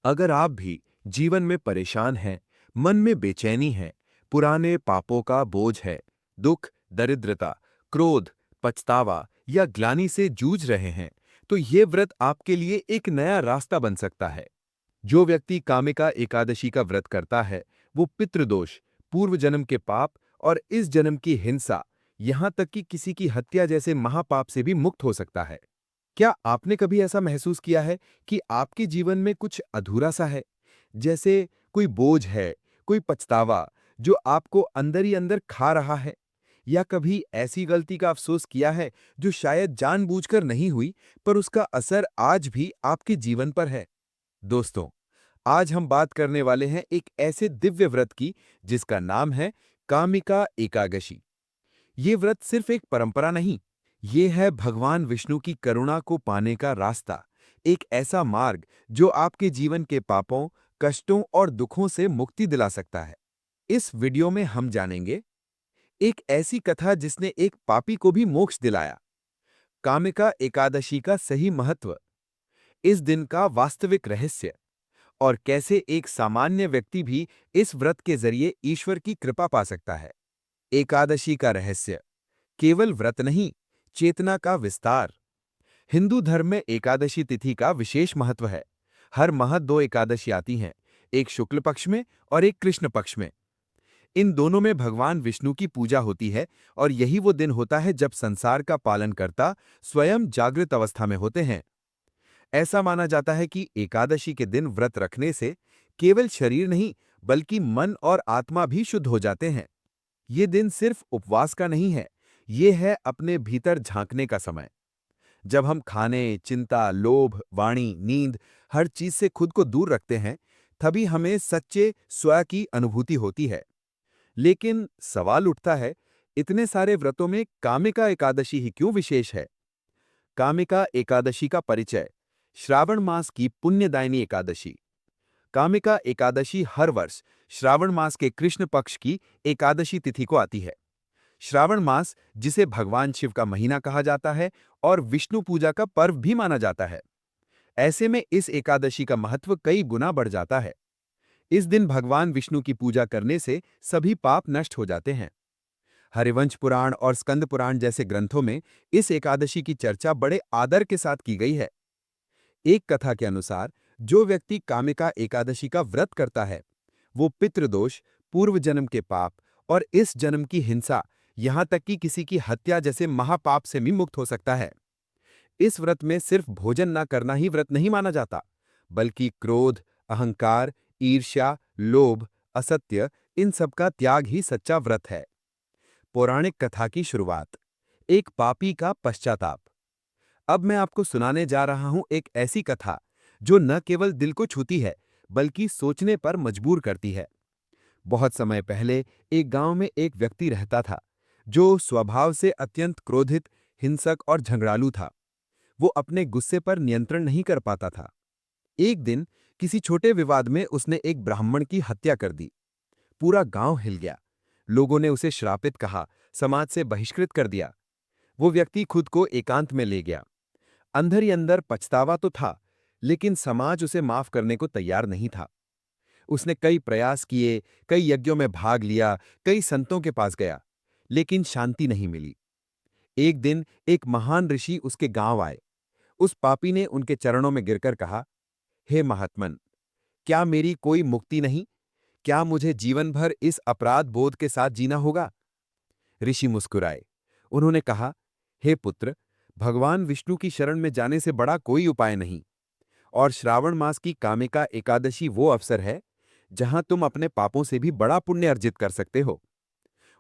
अगर आप भी जीवन में परेशान हैं, मन में बेचैनी है, पुराने पापों का बोझ है, दुख, दरिद्रता, क्रोध, पछतावा या ग्लानि से जूझ रहे हैं, तो ये व्रत आपके लिए एक नया रास्ता बन सकता है। जो व्यक्ति कामिका एकादशी का व्रत करता है, वो पितृदोष, पूर्व जन्म के पाप और इस जन्म की हिंसा, यहाँ तक कि किसी की हत्या जैसे महापाप से भी मुक्त हो सकता है। क्या आपने कभी ऐसा महसूस किया है कि आपके जीवन में कुछ अधूरा सा है? जैसे कोई बोझ है, कोई पछतावा जो आपको अंदर ही अंदर खा रहा है? या कभी ऐसी गलती का अफसोस किया है जो शायद जानबूझकर नहीं हुई, पर उसका असर आज भी आपके जीवन पर है? दोस्तों, आज हम बात करने वाले हैं एक ऐसे दिव्य व्रत की जिसका नाम है कामिका एकादशी। ये व्रत सिर्फ एक परंपरा नहीं, ये है भगवान विष्णु की करुणा को पाने का रास्ता, एक ऐसा मार्ग जो आपके जीवन के पापों, कष्टों और दुखों से मुक्ति दिला सकता है। इस वीडियो में हम जानेंगे एक ऐसी कथा जिसने एक पापी को भी मोक्ष दिलाया, कामिका एकादशी का सही महत्व, इस दिन का वास्तविक रहस्य और कैसे एक सामान्य व्यक्ति भी इस व्रत के जरिए ईश्वर की कृपा पा सकता है। एकादशी का रहस्य केवल व्रत नहीं, चेतना का विस्तार। हिंदू धर्म में एकादशी तिथि का विशेष महत्व है। हर माह दो एकादशी आती हैं, एक शुक्ल पक्ष में और एक कृष्ण पक्ष में। इन दोनों में भगवान विष्णु की पूजा होती है और यही वो दिन होता है जब संसार का पालनकर्ता स्वयं जागृत अवस्था में होते हैं। ऐसा माना जाता है कि एकादशी के दिन व्रत रखने से केवल शरीर नहीं, बल्कि मन और आत्मा भी शुद्ध हो जाते हैं। ये दिन सिर्फ उपवास का नहीं है, ये है अपने भीतर झांकने का समय। जब हम खाने, चिंता, लोभ, वाणी, नींद, हर चीज से खुद को दूर रखते हैं, तभी हमें सच्चे स्व की अनुभूति होती है। लेकिन सवाल उठता है, इतने सारे व्रतों में कामिका एकादशी ही क्यों विशेष है? कामिका एकादशी का परिचय। श्रावण मास की पुण्यदायिनी एकादशी। कामिका एकादशी हर वर्ष श्रावण मास के कृष्ण पक्ष की एकादशी तिथि को आती है। श्रावण मास, जिसे भगवान शिव का महीना कहा जाता है और विष्णु पूजा का पर्व भी माना जाता है, ऐसे में इस एकादशी का महत्व कई गुना बढ़ जाता है। इस दिन भगवान विष्णु की पूजा करने से सभी पाप नष्ट हो जाते हैं। हरिवंश पुराण और स्कंद पुराण जैसे ग्रंथों में इस एकादशी की चर्चा बड़े आदर के साथ की गई है। एक कथा के अनुसार, जो व्यक्ति कामिका एकादशी का व्रत करता है, वो पितृदोष, पूर्व जन्म के पाप और इस जन्म की हिंसा, यहां तक कि किसी की हत्या जैसे महापाप से भी मुक्त हो सकता है। इस व्रत में सिर्फ भोजन न करना ही व्रत नहीं माना जाता, बल्कि क्रोध, अहंकार, ईर्ष्या, लोभ, असत्य, इन सब का त्याग ही सच्चा व्रत है। पौराणिक कथा की शुरुआत। एक पापी का पश्चाताप। अब मैं आपको सुनाने जा रहा हूं एक ऐसी कथा जो न केवल दिल को छूती है, बल्कि सोचने पर मजबूर करती है। बहुत समय पहले एक गांव में एक व्यक्ति रहता था, जो स्वभाव से अत्यंत क्रोधित, हिंसक और झगड़ालू था। वो अपने गुस्से पर नियंत्रण नहीं कर पाता था। एक दिन किसी छोटे विवाद में उसने एक ब्राह्मण की हत्या कर दी। पूरा गांव हिल गया। लोगों ने उसे श्रापित कहा, समाज से बहिष्कृत कर दिया। वो व्यक्ति खुद को एकांत में ले गया। अंदर ही अंदर पछतावा तो था, लेकिन समाज उसे माफ करने को तैयार नहीं था। उसने कई प्रयास किए, कई यज्ञों में भाग लिया, कई संतों के पास गया, लेकिन शांति नहीं मिली। एक दिन एक महान ऋषि उसके गांव आए। उस पापी ने उनके चरणों में गिरकर कहा, हे महात्मन, क्या मेरी कोई मुक्ति नहीं? क्या मुझे जीवन भर इस अपराध बोध के साथ जीना होगा? ऋषि मुस्कुराए। उन्होंने कहा, हे पुत्र, भगवान विष्णु की शरण में जाने से बड़ा कोई उपाय नहीं। और श्रावण मास की कामिका एकादशी वो अवसर है जहां तुम अपने पापों से भी बड़ा पुण्य अर्जित कर सकते हो।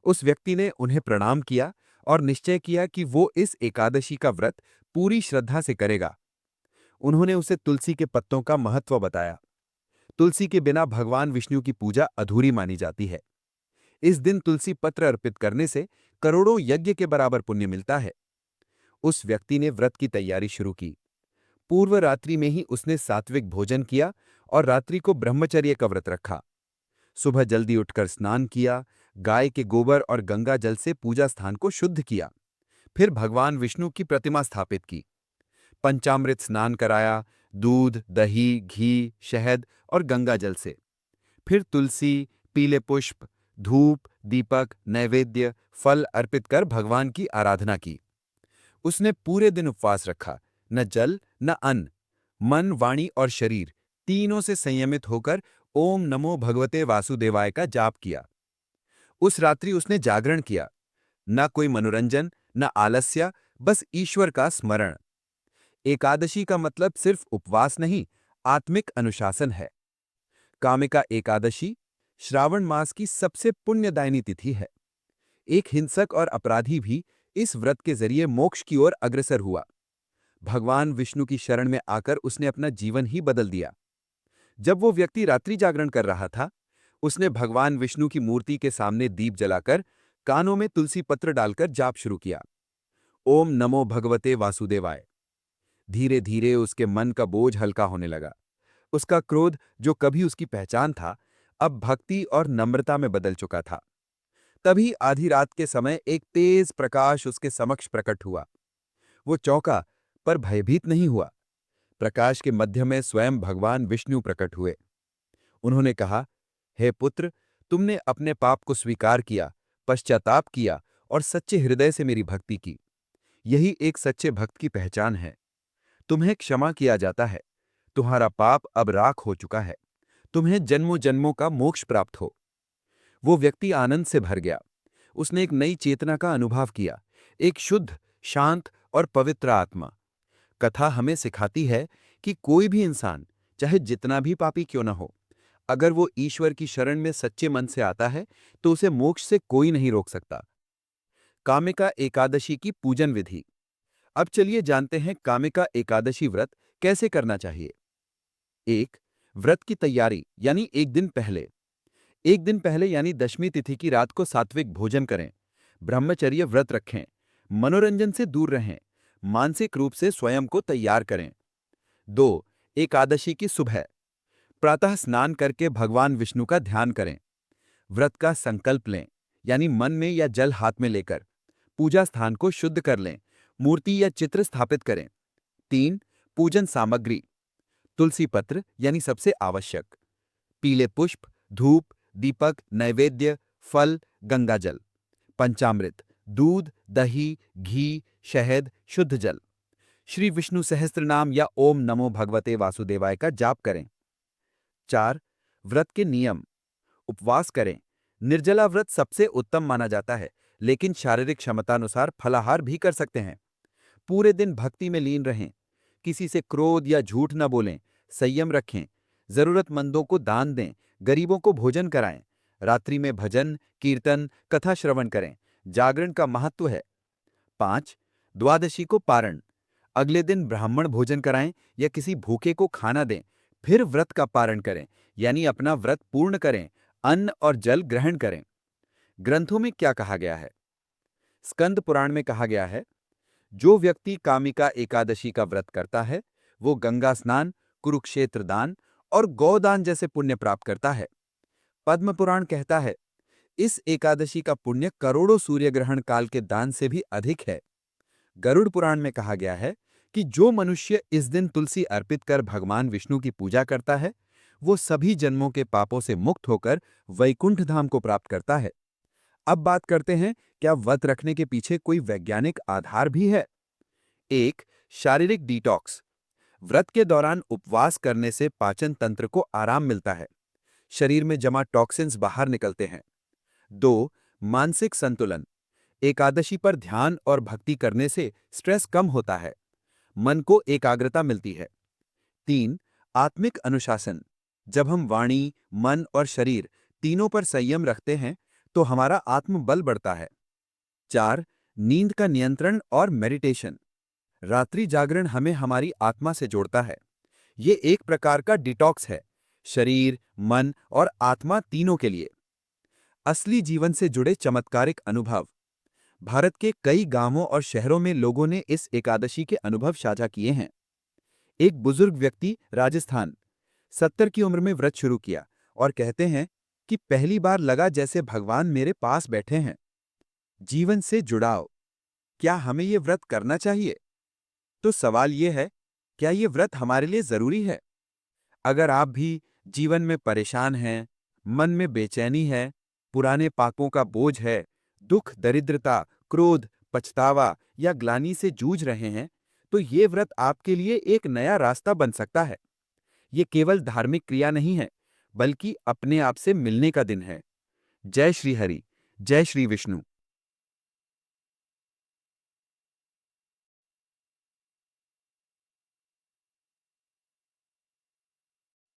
उस व्यक्ति ने उन्हें प्रणाम किया और निश्चय किया कि वो इस एकादशी का व्रत पूरी श्रद्धा से करेगा। उन्होंने उसे तुलसी के पत्तों का महत्व बताया। तुलसी के बिना भगवान विष्णु की पूजा अधूरी मानी जाती है। इस दिन तुलसी पत्र अर्पित करने से करोड़ों यज्ञ के बराबर पुण्य मिलता है। उस व्यक्ति ने व्रत की तैयारी शुरू की। पूर्व रात्रि में ही उसने सात्विक भोजन किया और रात्रि को ब्रह्मचर्य का व्रत रखा। सुबह जल्दी उठकर स्नान किया, गाय के गोबर और गंगा जल से पूजा स्थान को शुद्ध किया। फिर भगवान विष्णु की प्रतिमा स्थापित की, पंचामृत स्नान कराया, दूध, दही, घी, शहद और गंगा जल से। फिर तुलसी, पीले पुष्प, धूप, दीपक, नैवेद्य, फल अर्पित कर भगवान की आराधना की। उसने पूरे दिन उपवास रखा, न जल न अन्न। मन, वाणी और शरीर तीनों से संयमित होकर ओम नमो भगवते वासुदेवाय का जाप किया। उस रात्रि उसने जागरण किया, न कोई मनोरंजन, न आलस्य, बस ईश्वर का स्मरण। एकादशी का मतलब सिर्फ उपवास नहीं, आत्मिक अनुशासन है। कामिका एकादशी श्रावण मास की सबसे पुण्यदायिनी तिथि है। एक हिंसक और अपराधी भी इस व्रत के जरिए मोक्ष की ओर अग्रसर हुआ। भगवान विष्णु की शरण में आकर उसने अपना जीवन ही बदल दिया। जब वो व्यक्ति रात्रि जागरण कर रहा था, उसने भगवान विष्णु की मूर्ति के सामने दीप जलाकर कानों में तुलसी पत्र डालकर जाप शुरू किया। ओम नमो भगवते वासुदेवाय। धीरे धीरे उसके मन का बोझ हल्का होने लगा। उसका क्रोध, जो कभी उसकी पहचान था, अब भक्ति और नम्रता में बदल चुका था। तभी आधी रात के समय एक तेज प्रकाश उसके समक्ष प्रकट हुआ। वो चौंका, पर भयभीत नहीं हुआ। प्रकाश के मध्य में स्वयं भगवान विष्णु प्रकट हुए। उन्होंने कहा, हे पुत्र, तुमने अपने पाप को स्वीकार किया, पश्चाताप किया और सच्चे हृदय से मेरी भक्ति की। यही एक सच्चे भक्त की पहचान है। तुम्हें क्षमा किया जाता है। तुम्हारा पाप अब राख हो चुका है। तुम्हें जन्मों जन्मों का मोक्ष प्राप्त हो। वो व्यक्ति आनंद से भर गया। उसने एक नई चेतना का अनुभव किया, एक शुद्ध, शांत और पवित्र आत्मा। कथा हमें सिखाती है कि कोई भी इंसान, चाहे जितना भी पापी क्यों न हो, अगर वो ईश्वर की शरण में सच्चे मन से आता है, तो उसे मोक्ष से कोई नहीं रोक सकता। कामिका एकादशी की पूजन विधि। अब चलिए जानते हैं कामिका एकादशी व्रत कैसे करना चाहिए। 1. व्रत की तैयारी यानी एक दिन पहले। एक दिन पहले यानी दशमी तिथि की रात को सात्विक भोजन करें। ब्रह्मचर्य व्रत रखें। मनोरंजन से दूर रहें। मानसिक रूप से स्वयं को तैयार करें। 2. एकादशी की सुबह। प्रातः स्नान करके भगवान विष्णु का ध्यान करें। व्रत का संकल्प लें, यानी मन में या जल हाथ में लेकर। पूजा स्थान को शुद्ध कर लें। मूर्ति या चित्र स्थापित करें। 3. पूजन सामग्री। तुलसी पत्र यानी सबसे आवश्यक। पीले पुष्प, धूप, दीपक, नैवेद्य, फल, गंगाजल। पंचामृत, दूध, दही, घी, शहद, शुद्ध जल। श्री विष्णु सहस्त्रनाम या ओम नमो भगवते वासुदेवाय का जाप करें। 4. व्रत के नियम। उपवास करें। निर्जला व्रत सबसे उत्तम माना जाता है, लेकिन शारीरिक क्षमतानुसार फलाहार भी कर सकते हैं। पूरे दिन भक्ति में लीन रहें। किसी से क्रोध या झूठ न बोलें। संयम रखें। जरूरतमंदों को दान दें। गरीबों को भोजन कराएं। रात्रि में भजन, कीर्तन, कथा श्रवण करें। जागरण का महत्व है। 5. द्वादशी को पारण। अगले दिन ब्राह्मण भोजन कराएं या किसी भूखे को खाना दें। फिर व्रत का पारण करें, यानी अपना व्रत पूर्ण करें। अन्न और जल ग्रहण करें। ग्रंथों में क्या कहा गया है? स्कंद पुराण में कहा गया है, जो व्यक्ति कामिका एकादशी का व्रत करता है, वो गंगा स्नान, कुरुक्षेत्र दान और गौदान जैसे पुण्य प्राप्त करता है। पद्म पुराण कहता है, इस एकादशी का पुण्य करोड़ों सूर्य ग्रहण काल के दान से भी अधिक है। गरुड़ पुराण में कहा गया है कि जो मनुष्य इस दिन तुलसी अर्पित कर भगवान विष्णु की पूजा करता है, वो सभी जन्मों के पापों से मुक्त होकर वैकुंठ धाम को प्राप्त करता है। अब बात करते हैं, क्या व्रत रखने के पीछे कोई वैज्ञानिक आधार भी है? 1. शारीरिक डिटॉक्स। व्रत के दौरान उपवास करने से पाचन तंत्र को आराम मिलता है। शरीर में जमा टॉक्सिन्स बाहर निकलते हैं। 2. मानसिक संतुलन। एकादशी पर ध्यान और भक्ति करने से स्ट्रेस कम होता है। मन को एकाग्रता मिलती है। 3. आत्मिक अनुशासन। जब हम वाणी, मन और शरीर तीनों पर संयम रखते हैं, तो हमारा आत्मबल बढ़ता है। 4. नींद का नियंत्रण और मेडिटेशन। रात्रि जागरण हमें हमारी आत्मा से जोड़ता है। ये एक प्रकार का डिटॉक्स है, शरीर, मन और आत्मा तीनों के लिए। असली जीवन से जुड़े चमत्कारिक अनुभव। भारत के कई गांवों और शहरों में लोगों ने इस एकादशी के अनुभव साझा किए हैं। एक बुजुर्ग व्यक्ति राजस्थान, 70 की उम्र में व्रत शुरू किया और कहते हैं कि पहली बार लगा जैसे भगवान मेरे पास बैठे हैं। जीवन से जुड़ाव। क्या हमें ये व्रत करना चाहिए? तो सवाल ये है क्या ये व्रत हमारे लिए जरूरी है? अगर आप भी जीवन में परेशान हैं, मन में बेचैनी है, पुराने पापों का बोझ है, दुख, दरिद्रता, क्रोध, पछतावा या ग्लानि से जूझ रहे हैं, तो ये व्रत आपके लिए एक नया रास्ता बन सकता है। ये केवल धार्मिक क्रिया नहीं है, बल्कि अपने आप से मिलने का दिन है। जय श्री हरि, जय श्री विष्णु।